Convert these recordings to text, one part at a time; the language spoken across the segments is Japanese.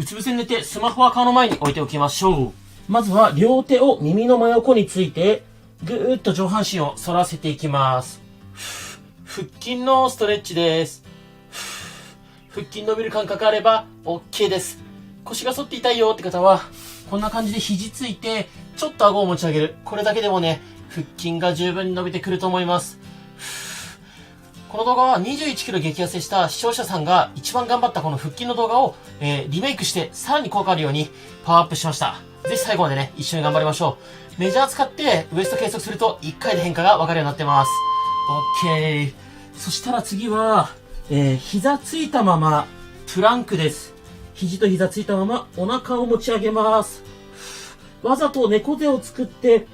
うつ伏せに寝てスマホは顔の前に置いておきましょう。まずは両手を耳の真横について、ぐーっと上半身を反らせていきます。腹筋のストレッチです。腹筋伸びる感覚あれば OK です。腰が反って痛いよって方は、こんな感じで肘ついて、ちょっと顎を持ち上げる。これだけでもね、腹筋が十分に伸びてくると思います。この動画は21キロ激痩せした視聴者さんが一番頑張ったこの腹筋の動画を、リメイクしてさらに効果あるようにパワーアップしました。ぜひ最後までね、一緒に頑張りましょう。メジャー使ってウエスト計測すると1回で変化がわかるようになってます。OK。そしたら次は、膝ついたままプランクです。肘と膝ついたままお腹を持ち上げます。わざと猫背を作って、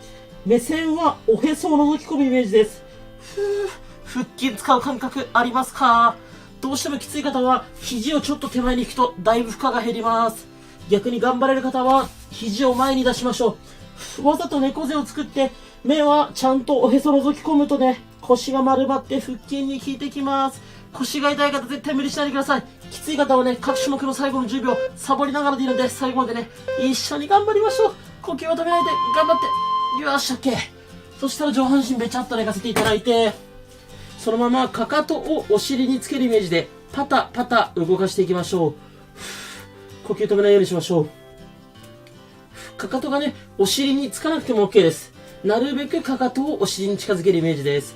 目線はおへそを覗き込むイメージです。腹筋使う感覚ありますか？どうしてもきつい方は肘をちょっと手前に引くとだいぶ負荷が減ります。逆に頑張れる方は肘を前に出しましょう。わざと猫背を作って目はちゃんとおへそ覗き込むとね、腰が丸まって腹筋に効いてきます。腰が痛い方絶対無理しないでください。きつい方はね、各種目の最後の10秒サボりながらでいいので、最後までね、一緒に頑張りましょう。呼吸は止めないで頑張って。よし、OK。そしたら上半身べちゃっと寝かせていただいて、そのままかかとをお尻につけるイメージでパタパタ動かしていきましょう。呼吸止めないようにしましょう。かかとがね、お尻につかなくても OK です。なるべくかかとをお尻に近づけるイメージです。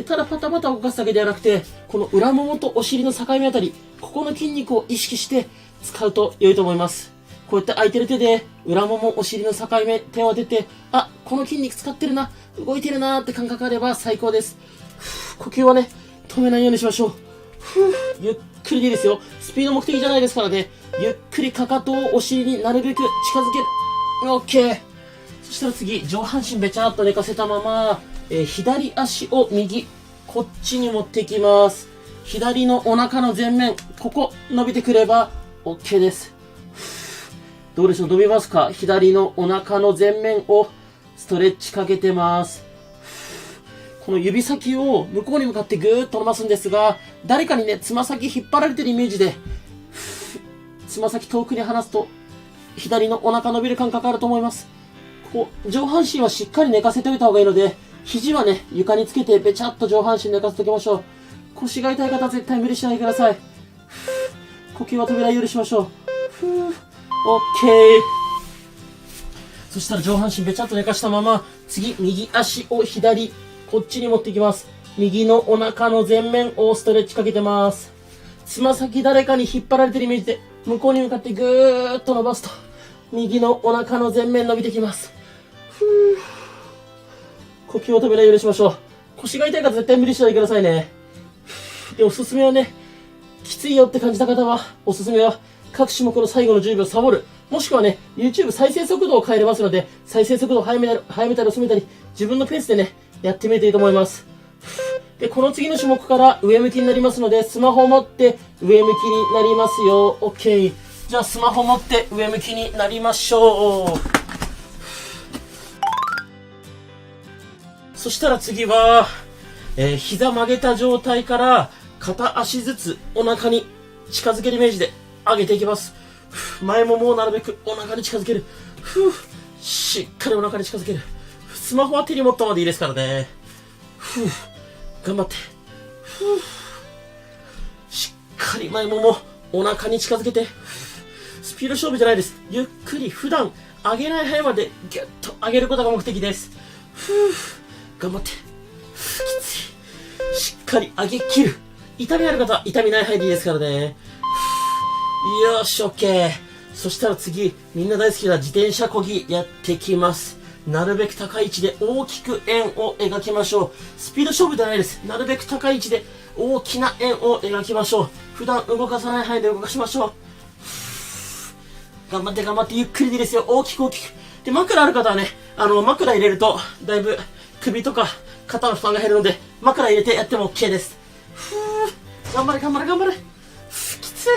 ただパタパタ動かすだけではなくて、この裏ももとお尻の境目あたり、ここの筋肉を意識して使うと良いと思います。こうやって空いてる手で裏ももお尻の境目手を当てて、あ、この筋肉使ってるな、動いてるなーって感覚あれば最高です。呼吸はね、止めないようにしましょう。ゆっくりでいいですよ。スピード目的じゃないですからね。ゆっくりかかとをお尻になるべく近づける。OK。そしたら次、上半身べちゃっと寝かせたまま、左足を右、こっちに持っていきます。左のお腹の前面、ここ伸びてくれば OK です。どうでしょう、伸びますか？左のお腹の前面をストレッチかけてます。この指先を向こうに向かってぐーっと伸ばすんですが、誰かにね、つま先引っ張られてるイメージで、つま先遠くに離すと、左のお腹伸びる感覚あると思います。ここ、上半身はしっかり寝かせておいた方がいいので、肘はね、床につけてべちゃっと上半身寝かせておきましょう。腰が痛い方は絶対無理しないでください。呼吸は止めないようにしましょう。OK。そしたら上半身べちゃっと寝かしたまま、次、右足を左、こっちに持っていきます。右のお腹の前面をストレッチかけてます。つま先誰かに引っ張られてるイメージで、向こうに向かってぐーっと伸ばすと、右のお腹の前面伸びてきます。呼吸を止めないようにしましょう。腰が痛い方絶対無理しないでくださいね。で、おすすめはね、きついよって感じた方は、おすすめは各種目の最後の10秒サボる。もしくはね、YouTube 再生速度を変えれますので、再生速度を早めたり遅めたり、自分のペースでね、やってみるといいと思います。で、この次の種目から上向きになりますので、スマホを持って上向きになりますよ。OK。じゃあスマホ持って上向きになりましょう。そしたら次は、膝曲げた状態から片足ずつお腹に近づけるイメージで上げていきます。前ももをなるべくお腹に近づける。しっかりお腹に近づける。スマホは手に持ったままでいいですからね。頑張って。しっかり前ももお腹に近づけて。スピード勝負じゃないです。ゆっくり普段上げない範囲までギュッと上げることが目的です。頑張って。きつい。しっかり上げ切る。痛みある方は痛みない範囲でいいですからね。よし、OK。そしたら次、みんな大好きな自転車漕ぎやってきます。なるべく高い位置で大きく円を描きましょう。スピード勝負ではないです。なるべく高い位置で大きな円を描きましょう。普段動かさない範囲で動かしましょう。頑張って頑張って、ゆっくりでいいですよ。大きく大きく。で、枕ある方はね、枕入れると、だいぶ首とか肩の負担が減るので、枕入れてやっても OK です。頑張れ頑張れ頑張れ。きつい。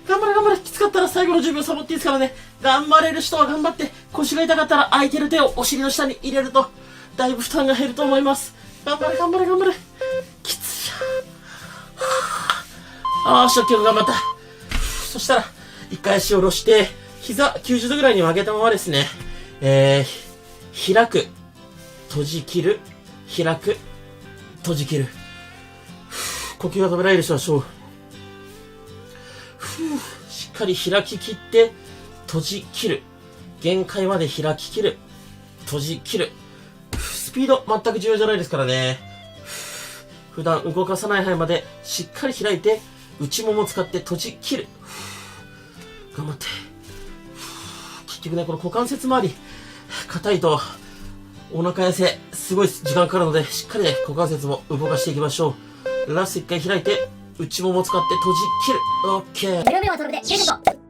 頑張れ頑張れ。きつかったら最後の10秒サボっていいですからね。頑張れる人は頑張って、腰が痛かったら空いてる手をお尻の下に入れると、だいぶ負担が減ると思います。頑張れ頑張れ頑張れ。きついよ。よし、OK、頑張った。そしたら、一回足を下ろして、膝90度ぐらいに曲げたままですね。開く、閉じ切る、開く、閉じ切る。呼吸が止められる人はしょう。しっかり開き切って、閉じ切る。限界まで開き切る。閉じ切る。スピード全く重要じゃないですからね。普段動かさない範囲までしっかり開いて、内もも使って閉じ切る。頑張って。結局ね、この股関節周り、硬いと、お腹痩せ、すごい時間かかるので、しっかりね、股関節も動かしていきましょう。ラスト一回開いて、内もも使って閉じ切る。オッケー。0秒はトルで、レジェンド